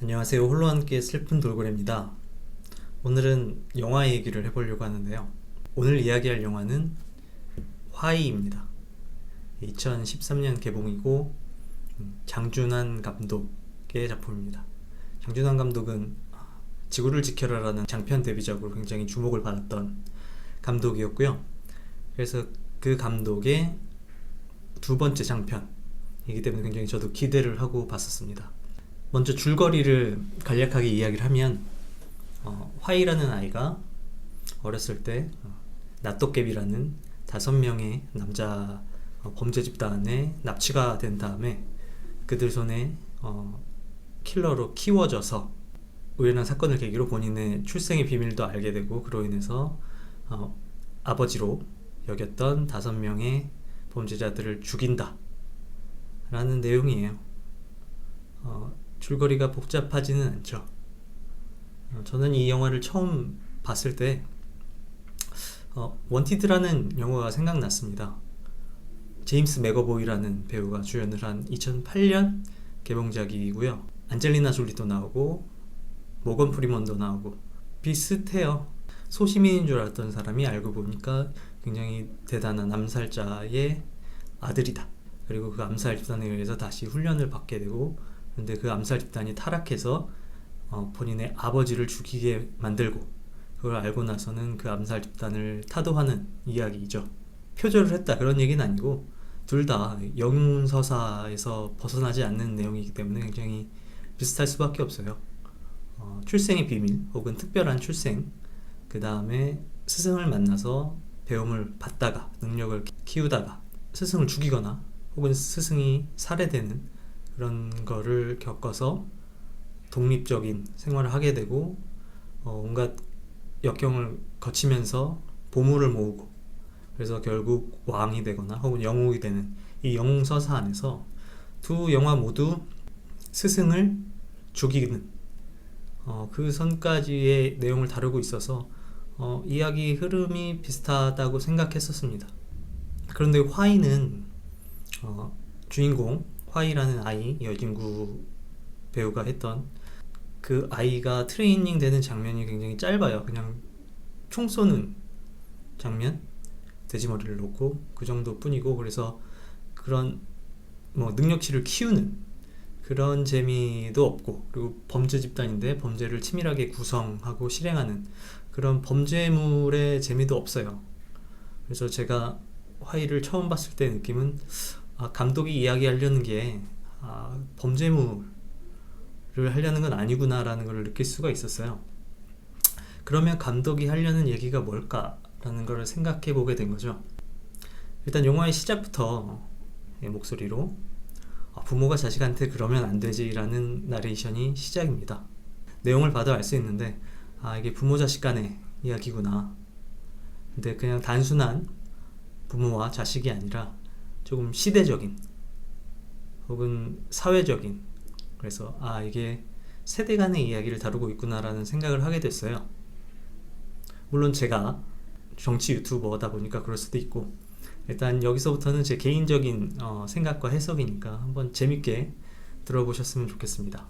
안녕하세요. 홀로 함께 슬픈 돌고래입니다. 오늘은 영화 얘기를 해보려고 하는데요. 오늘 이야기할 영화는 화이입니다. 2013년 개봉이고 장준환 감독의 작품입니다. 장준환 감독은 지구를 지켜라라는 장편 데뷔작으로 굉장히 주목을 받았던 감독이었고요. 그래서 그 감독의 두 번째 장편이기 때문에 굉장히 저도 기대를 하고 봤었습니다. 먼저 줄거리를 간략하게 이야기를 하면 화이라는 아이가 어렸을 때 낫도깨비라는 5명의 남자 범죄 집단에 납치가 된 다음에 그들 손에 킬러로 키워져서 우연한 사건을 계기로 본인의 출생의 비밀도 알게 되고, 그로 인해서 아버지로 여겼던 5명의 범죄자들을 죽인다 라는 내용이에요. 줄거리가 복잡하지는 않죠. 저는 이 영화를 처음 봤을 때 원티드라는 영화가 생각났습니다. 제임스 맥어보이라는 배우가 주연을 한 2008년 개봉작이고요. 안젤리나 졸리도 나오고 모건 프리먼도 나오고 비슷해요. 소시민인 줄 알았던 사람이 알고 보니까 굉장히 대단한 암살자의 아들이다. 그리고 그 암살 집단에 의해서 다시 훈련을 받게 되고, 근데 그 암살 집단이 타락해서 본인의 아버지를 죽이게 만들고, 그걸 알고 나서는 그 암살 집단을 타도하는 이야기이죠. 표절을 했다 그런 얘기는 아니고 둘 다 영웅서사에서 벗어나지 않는 내용이기 때문에 굉장히 비슷할 수밖에 없어요. 출생의 비밀 혹은 특별한 출생, 그 다음에 스승을 만나서 배움을 받다가 능력을 키우다가 스승을 죽이거나 혹은 스승이 살해되는 그런 거를 겪어서 독립적인 생활을 하게 되고, 온갖 역경을 거치면서 보물을 모으고, 그래서 결국 왕이 되거나 혹은 영웅이 되는 이 영웅서사 안에서 두 영화 모두 스승을 죽이는 그 선까지의 내용을 다루고 있어서 이야기 흐름이 비슷하다고 생각했었습니다. 그런데 화이는 주인공 화이라는 아이, 여진구 배우가 했던 그 아이가 트레이닝 되는 장면이 굉장히 짧아요. 그냥 총 쏘는 장면, 돼지머리를 놓고 그 정도 뿐이고, 그래서 그런 능력치를 키우는 그런 재미도 없고, 그리고 범죄 집단인데 범죄를 치밀하게 구성하고 실행하는 그런 범죄물의 재미도 없어요. 그래서 제가 화이를 처음 봤을 때 느낌은 감독이 이야기하려는 게 범죄물을 하려는 건 아니구나 라는 걸 느낄 수가 있었어요. 그러면 감독이 하려는 얘기가 뭘까라는 걸 생각해 보게 된 거죠. 일단 영화의 시작부터 목소리로 부모가 자식한테 그러면 안 되지 라는 나레이션이 시작입니다. 내용을 봐도 알 수 있는데 이게 부모 자식 간의 이야기구나. 근데 그냥 단순한 부모와 자식이 아니라 조금 시대적인 혹은 사회적인, 그래서 이게 세대 간의 이야기를 다루고 있구나 라는 생각을 하게 됐어요. 물론 제가 정치 유튜버다 보니까 그럴 수도 있고, 일단 여기서부터는 제 개인적인 생각과 해석이니까 한번 재밌게 들어보셨으면 좋겠습니다.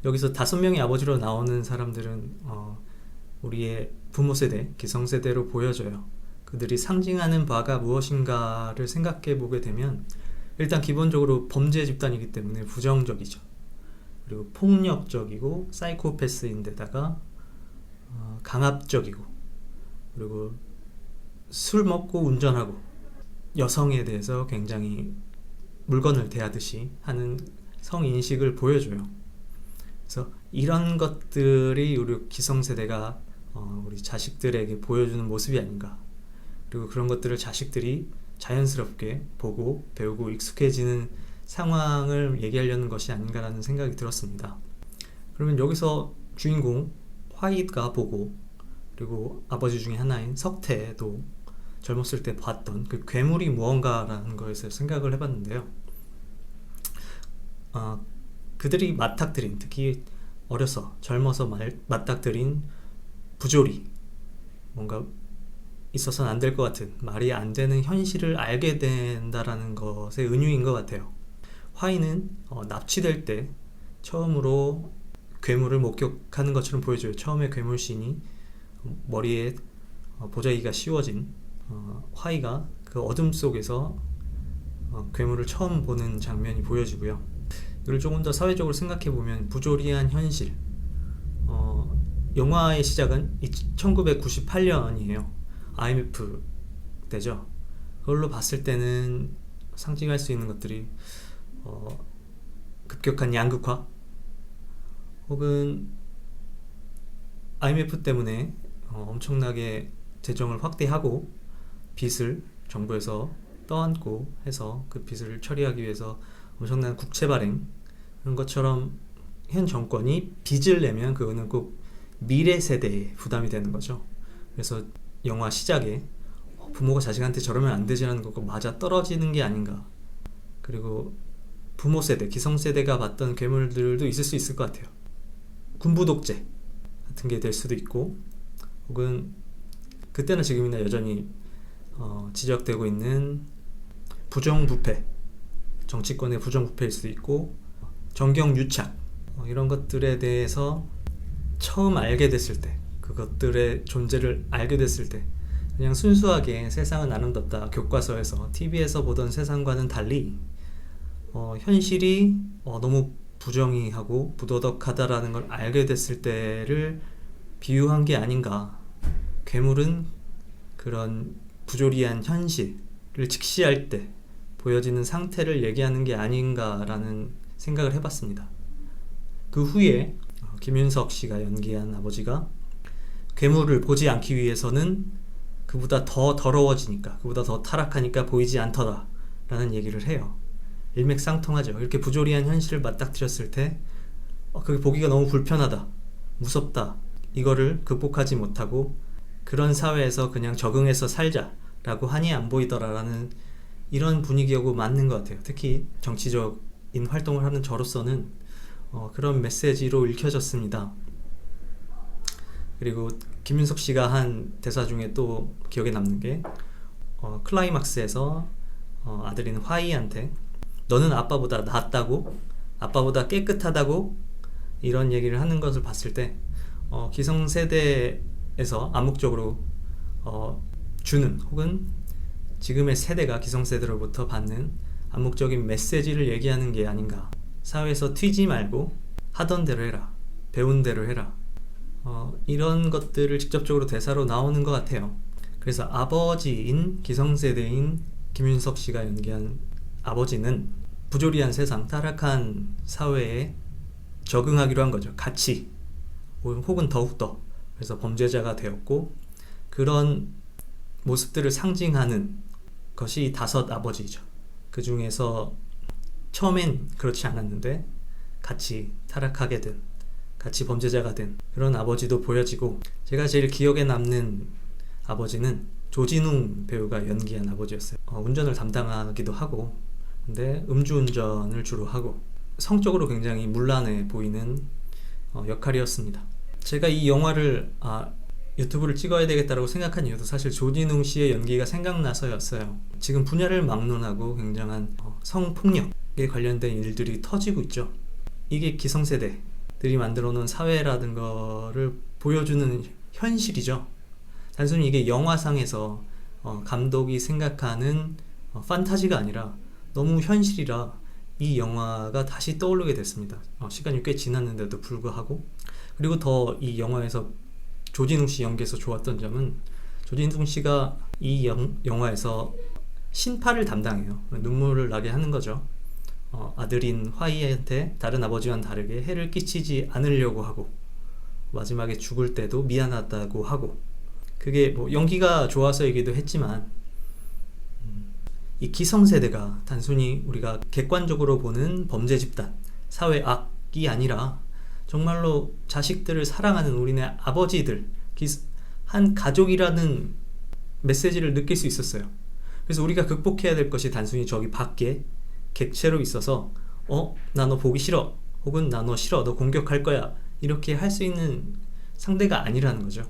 여기서 5명의 아버지로 나오는 사람들은 우리의 부모 세대, 기성세대로 보여져요. 그들이 상징하는 바가 무엇인가를 생각해 보게 되면 일단 기본적으로 범죄 집단이기 때문에 부정적이죠. 그리고 폭력적이고 사이코패스인데다가 강압적이고, 그리고 술 먹고 운전하고 여성에 대해서 굉장히 물건을 대하듯이 하는 성인식을 보여줘요. 그래서 이런 것들이 우리 기성세대가 우리 자식들에게 보여주는 모습이 아닌가. 그리고 그런 것들을 자식들이 자연스럽게 보고 배우고 익숙해지는 상황을 얘기하려는 것이 아닌가라는 생각이 들었습니다. 그러면 여기서 주인공 화이가 보고, 그리고 아버지 중에 하나인 석태도 젊었을 때 봤던 그 괴물이 무언가라는 것에서 생각을 해봤는데요. 그들이 맞닥뜨린, 특히 어려서 젊어서 맞닥뜨린 부조리, 뭔가 있어서는 안 될 것 같은, 말이 안 되는 현실을 알게 된다라는 것의 은유인 것 같아요. 화이는 납치될 때 처음으로 괴물을 목격하는 것처럼 보여줘요. 처음에 괴물 씬이 머리에 보자기가 씌워진 화이가 그 어둠 속에서 괴물을 처음 보는 장면이 보여지고요. 이걸 조금 더 사회적으로 생각해보면 부조리한 현실, 영화의 시작은 1998년이에요. IMF 때죠. 그걸로 봤을 때는 상징할 수 있는 것들이 급격한 양극화, 혹은 IMF 때문에 엄청나게 재정을 확대하고 빚을 정부에서 떠안고 해서 그 빚을 처리하기 위해서 엄청난 국채 발행, 그런 것처럼 현 정권이 빚을 내면 그거는 꼭 미래 세대에 부담이 되는 거죠. 그래서 영화 시작에 부모가 자식한테 저러면 안 되지라는 거고 맞아 떨어지는 게 아닌가. 그리고 부모 세대, 기성세대가 봤던 괴물들도 있을 수 있을 것 같아요. 군부 독재 같은 게 될 수도 있고, 혹은 그때나 지금이나 여전히 지적되고 있는 부정부패, 정치권의 부정부패일 수도 있고, 정경유착, 이런 것들에 대해서 처음 알게 됐을 때, 그것들의 존재를 알게 됐을 때 그냥 순수하게 세상은 아름답다, 교과서에서 TV에서 보던 세상과는 달리 현실이 너무 부정의하고 부도덕하다라는 걸 알게 됐을 때를 비유한 게 아닌가. 괴물은 그런 부조리한 현실을 직시할 때 보여지는 상태를 얘기하는 게 아닌가라는 생각을 해봤습니다. 그 후에 김윤석 씨가 연기한 아버지가 괴물을 보지 않기 위해서는 그보다 더 더러워지니까, 그보다 더 타락하니까 보이지 않더라 라는 얘기를 해요. 일맥상통하죠. 이렇게 부조리한 현실을 맞닥뜨렸을 때 그게 보기가 너무 불편하다, 무섭다, 이거를 극복하지 못하고 그런 사회에서 그냥 적응해서 살자라고 하니 안 보이더라라는 이런 분위기하고 맞는 것 같아요. 특히 정치적인 활동을 하는 저로서는 그런 메시지로 읽혀졌습니다. 그리고 김윤석 씨가 한 대사 중에 또 기억에 남는 게 클라이막스에서 아들인 화이한테 너는 아빠보다 낫다고, 아빠보다 깨끗하다고, 이런 얘기를 하는 것을 봤을 때 기성세대에서 암묵적으로 주는, 혹은 지금의 세대가 기성세대로부터 받는 암묵적인 메시지를 얘기하는 게 아닌가. 사회에서 튀지 말고 하던 대로 해라, 배운 대로 해라, 이런 것들을 직접적으로 대사로 나오는 것 같아요. 그래서 아버지인 기성세대인 김윤석 씨가 연기한 아버지는 부조리한 세상, 타락한 사회에 적응하기로 한 거죠. 같이, 혹은 더욱더. 그래서 범죄자가 되었고, 그런 모습들을 상징하는 것이 다섯 아버지죠. 그 중에서 처음엔 그렇지 않았는데 같이 타락하게 된, 같이 범죄자가 된 그런 아버지도 보여지고, 제가 제일 기억에 남는 아버지는 조진웅 배우가 연기한 아버지였어요. 운전을 담당하기도 하고, 근데 음주운전을 주로 하고 성적으로 굉장히 문란해 보이는 역할이었습니다. 제가 이 영화를 유튜브를 찍어야 되겠다고 생각한 이유도 사실 조진웅 씨의 연기가 생각나서였어요. 지금 분야를 막론하고 굉장한 성폭력에 관련된 일들이 터지고 있죠. 이게 기성세대들이 만들어 놓은 사회라는 거를 보여주는 현실이죠. 단순히 이게 영화상에서 감독이 생각하는 판타지가 아니라 너무 현실이라 이 영화가 다시 떠오르게 됐습니다. 시간이 꽤 지났는데도 불구하고. 그리고 더 이 영화에서 조진웅 씨 연기에서 좋았던 점은 조진웅 씨가 이 영화에서 신파를 담당해요. 눈물을 나게 하는 거죠. 아들인 화이한테 다른 아버지와는 다르게 해를 끼치지 않으려고 하고, 마지막에 죽을 때도 미안하다고 하고, 그게 뭐 연기가 좋아서이기도 했지만, 이 기성세대가 단순히 우리가 객관적으로 보는 범죄 집단, 사회 악이 아니라 정말로 자식들을 사랑하는 우리네 아버지들, 한 가족이라는 메시지를 느낄 수 있었어요. 그래서 우리가 극복해야 될 것이 단순히 저기 밖에 객체로 있어서 나 너 보기 싫어, 혹은 나 너 싫어, 너 공격할 거야, 이렇게 할 수 있는 상대가 아니라는 거죠.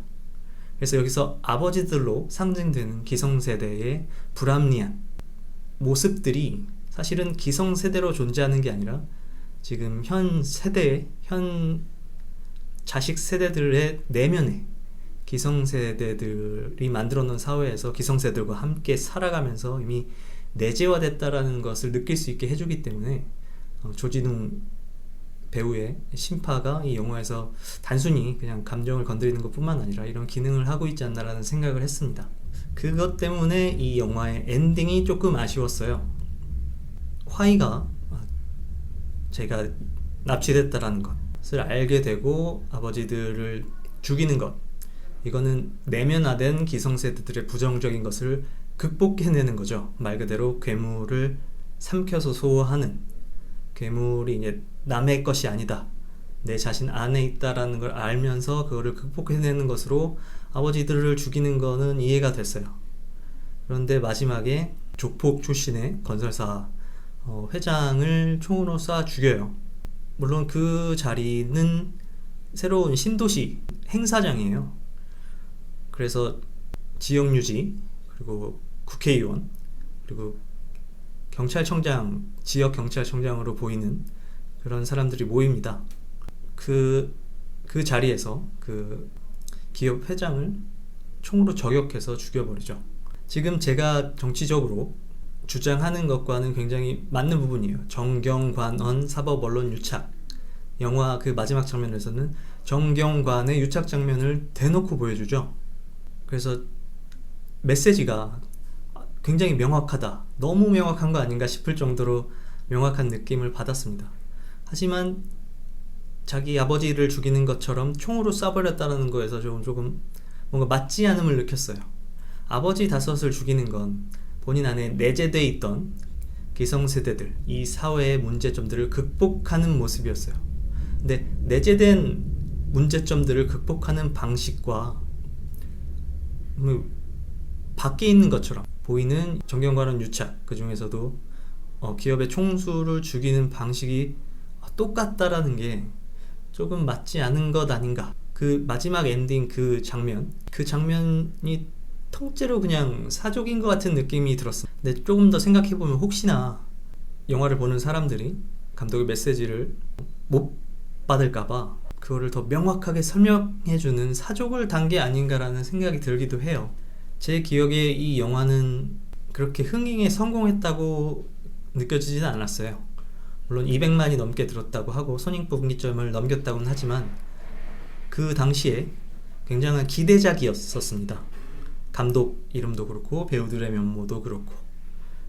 그래서 여기서 아버지들로 상징되는 기성세대의 불합리한 모습들이 사실은 기성세대로 존재하는 게 아니라 지금 현 세대, 현 자식 세대들의 내면에 기성세대들이 만들어 놓은 사회에서 기성세대들과 함께 살아가면서 이미 내재화됐다라는 것을 느낄 수 있게 해주기 때문에 조진웅 배우의 신파가 이 영화에서 단순히 그냥 감정을 건드리는 것뿐만 아니라 이런 기능을 하고 있지 않나라는 생각을 했습니다. 그것 때문에 이 영화의 엔딩이 조금 아쉬웠어요. 화이가 제가 납치됐다라는 것을 알게 되고 아버지들을 죽이는 것, 이거는 내면화된 기성세대들의 부정적인 것을 극복해내는 거죠. 말 그대로 괴물을 삼켜서 소화하는, 괴물이 이제 남의 것이 아니다, 내 자신 안에 있다라는 걸 알면서 그거를 극복해내는 것으로 아버지들을 죽이는 거는 이해가 됐어요. 그런데 마지막에 조폭 출신의 건설사 회장을 총으로 쏴 죽여요. 물론 그 자리는 새로운 신도시 행사장이에요. 그래서 지역 유지, 그리고 국회의원, 그리고 경찰청장, 지역 경찰청장으로 보이는 그런 사람들이 모입니다. 그 자리에서 그 기업 회장을 총으로 저격해서 죽여버리죠. 지금 제가 정치적으로 주장하는 것과는 굉장히 맞는 부분이에요. 정경관언 사법언론 유착. 영화 그 마지막 장면에서는 정경관의 유착 장면을 대놓고 보여주죠. 그래서 메시지가 굉장히 명확하다, 너무 명확한 거 아닌가 싶을 정도로 명확한 느낌을 받았습니다. 하지만 자기 아버지를 죽이는 것처럼 총으로 쏴버렸다는 거에서 조금 뭔가 맞지 않음을 느꼈어요. 아버지 다섯을 죽이는 건 본인 안에 내재되어 있던 기성세대들, 이 사회의 문제점들을 극복하는 모습이었어요. 근데 내재된 문제점들을 극복하는 방식과 밖에 있는 것처럼 보이는 정경관언 유착, 그 중에서도 기업의 총수를 죽이는 방식이 똑같다라는 게 조금 맞지 않은 것 아닌가. 그 마지막 엔딩 그 장면이 통째로 그냥 사족인 것 같은 느낌이 들었어요. 근데 조금 더 생각해보면 혹시나 영화를 보는 사람들이 감독의 메시지를 못 받을까봐 그거를 더 명확하게 설명해주는 사족을 단 게 아닌가라는 생각이 들기도 해요. 제 기억에 이 영화는 그렇게 흥행에 성공했다고 느껴지지는 않았어요. 물론 200만이 넘게 들었다고 하고 손익분기점을 넘겼다고는 하지만 그 당시에 굉장한 기대작이었었습니다. 감독 이름도 그렇고 배우들의 면모도 그렇고.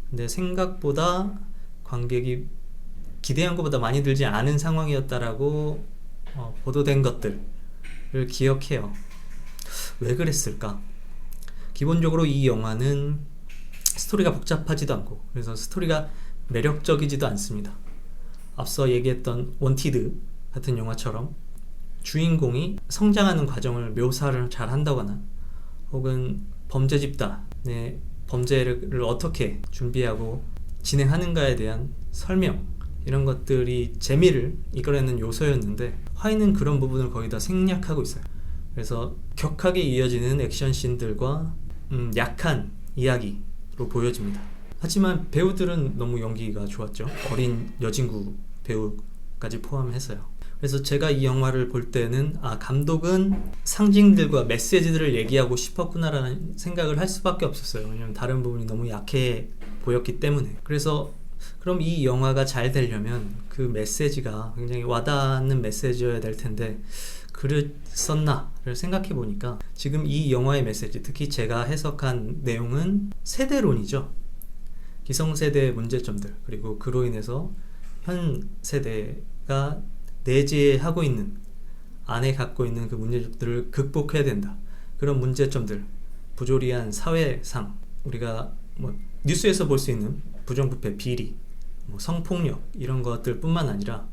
근데 생각보다 관객이 기대한 것보다 많이 들지 않은 상황이었다라고 보도된 것들을 기억해요. 왜 그랬을까? 기본적으로 이 영화는 스토리가 복잡하지도 않고, 그래서 스토리가 매력적이지도 않습니다. 앞서 얘기했던 원티드 같은 영화처럼 주인공이 성장하는 과정을 묘사를 잘 한다거나, 혹은 범죄 집단의 범죄를 어떻게 준비하고 진행하는가에 대한 설명, 이런 것들이 재미를 이끌어내는 요소였는데 화이는 그런 부분을 거의 다 생략하고 있어요. 그래서 격하게 이어지는 액션씬들과 약한 이야기로 보여집니다. 하지만 배우들은 너무 연기가 좋았죠. 어린 여진구 배우까지 포함해서요. 그래서 제가 이 영화를 볼 때는 감독은 상징들과 메시지들을 얘기하고 싶었구나라는 생각을 할 수밖에 없었어요. 왜냐면 다른 부분이 너무 약해 보였기 때문에. 그래서 그럼 이 영화가 잘 되려면 그 메시지가 굉장히 와닿는 메시지여야 될 텐데 그랬었나를 생각해 보니까 지금 이 영화의 메시지, 특히 제가 해석한 내용은 세대론이죠. 기성세대의 문제점들, 그리고 그로 인해서 현 세대가 내재하고 있는, 안에 갖고 있는 그 문제점들을 극복해야 된다. 그런 문제점들, 부조리한 사회상, 우리가 뉴스에서 볼 수 있는 부정부패, 비리, 성폭력 이런 것들 뿐만 아니라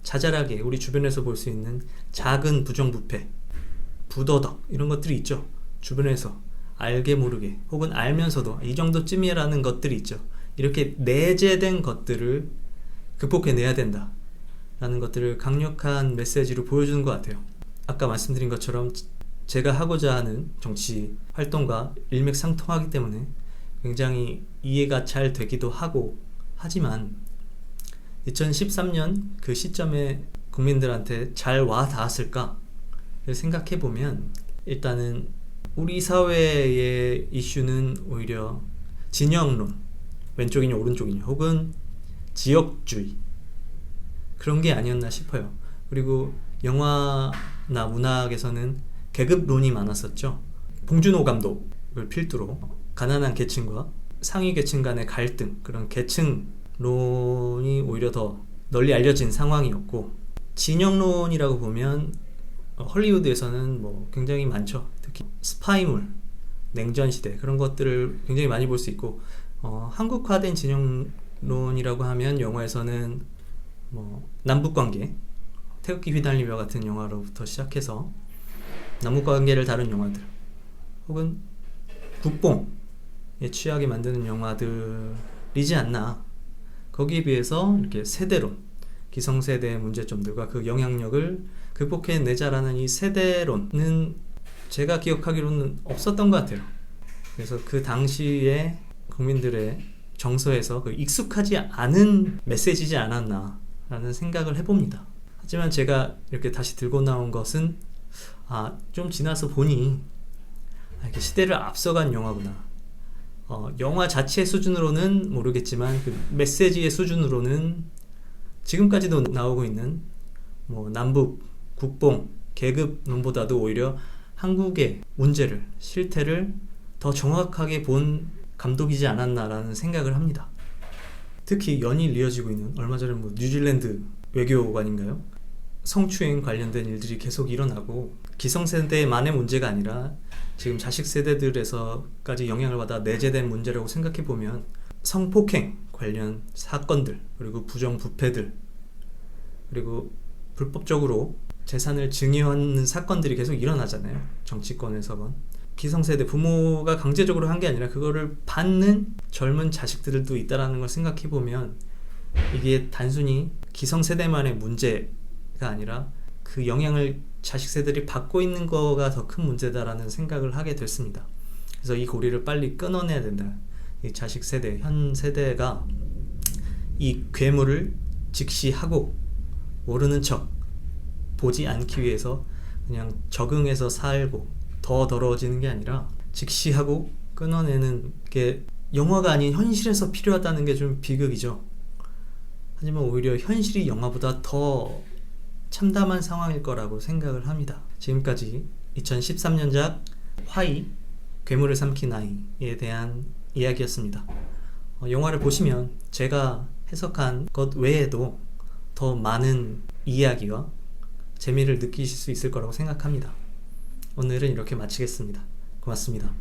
자잘하게 우리 주변에서 볼 수 있는 작은 부정부패, 부도덕 이런 것들이 있죠. 주변에서 알게 모르게 혹은 알면서도 이 정도쯤이라는 것들이 있죠. 이렇게 내재된 것들을 극복해내야 된다 라는 것들을 강력한 메시지로 보여주는 것 같아요. 아까 말씀드린 것처럼 제가 하고자 하는 정치 활동과 일맥상통하기 때문에 굉장히 이해가 잘 되기도 하고, 하지만 2013년 그 시점에 국민들한테 잘 와 닿았을까 생각해보면, 일단은 우리 사회의 이슈는 오히려 진영론, 왼쪽이냐 오른쪽이냐, 혹은 지역주의, 그런 게 아니었나 싶어요. 그리고 영화나 문학에서는 계급론이 많았었죠. 봉준호 감독을 필두로 가난한 계층과 상위 계층 간의 갈등, 그런 계층론이 오히려 더 널리 알려진 상황이었고, 진영론이라고 보면 헐리우드에서는 뭐 굉장히 많죠. 특히 스파이물, 냉전시대, 그런 것들을 굉장히 많이 볼 수 있고, 한국화된 진영론이라고 하면 영화에서는 뭐 남북관계, 태극기 휘날리며 같은 영화로부터 시작해서 남북관계를 다룬 영화들, 혹은 국뽕에 취하게 만드는 영화들이지 않나. 거기에 비해서 이렇게 세대론, 기성세대의 문제점들과 그 영향력을 극복해내자라는 이 세대론은 제가 기억하기로는 없었던 것 같아요. 그래서 그 당시에 국민들의 정서에서 그 익숙하지 않은 메시지지 않았나 라는 생각을 해봅니다. 하지만 제가 이렇게 다시 들고 나온 것은 좀 지나서 보니 이렇게 시대를 앞서간 영화구나. 영화 자체 수준으로는 모르겠지만 그 메시지의 수준으로는 지금까지도 나오고 있는 뭐 남북, 국뽕, 계급론보다도 오히려 한국의 문제를, 실태를 더 정확하게 본 감독이지 않았나라는 생각을 합니다. 특히 연일 이어지고 있는, 얼마 전에 뭐 뉴질랜드 외교관인가요? 성추행 관련된 일들이 계속 일어나고, 기성세대만의 문제가 아니라 지금 자식 세대들에서까지 영향을 받아 내재된 문제라고 생각해보면, 성폭행 관련 사건들, 그리고 부정부패들, 그리고 불법적으로 재산을 증여하는 사건들이 계속 일어나잖아요. 정치권에서건. 기성세대, 부모가 강제적으로 한 게 아니라 그거를 받는 젊은 자식들도 있다는 걸 생각해보면, 이게 단순히 기성세대만의 문제가 아니라 그 영향을 자식 세대들이 받고 있는 거가 더 큰 문제다라는 생각을 하게 됐습니다. 그래서 이 고리를 빨리 끊어내야 된다. 이 자식 세대, 현 세대가 이 괴물을 직시하고 모르는 척 보지 않기 위해서 그냥 적응해서 살고 더 더러워지는 게 아니라 직시하고 끊어내는 게 영화가 아닌 현실에서 필요하다는 게 좀 비극이죠. 하지만 오히려 현실이 영화보다 더 참담한 상황일 거라고 생각을 합니다. 지금까지 2013년작 화이, 괴물을 삼킨 아이에 대한 이야기였습니다. 영화를 보시면 제가 해석한 것 외에도 더 많은 이야기와 재미를 느끼실 수 있을 거라고 생각합니다. 오늘은 이렇게 마치겠습니다. 고맙습니다.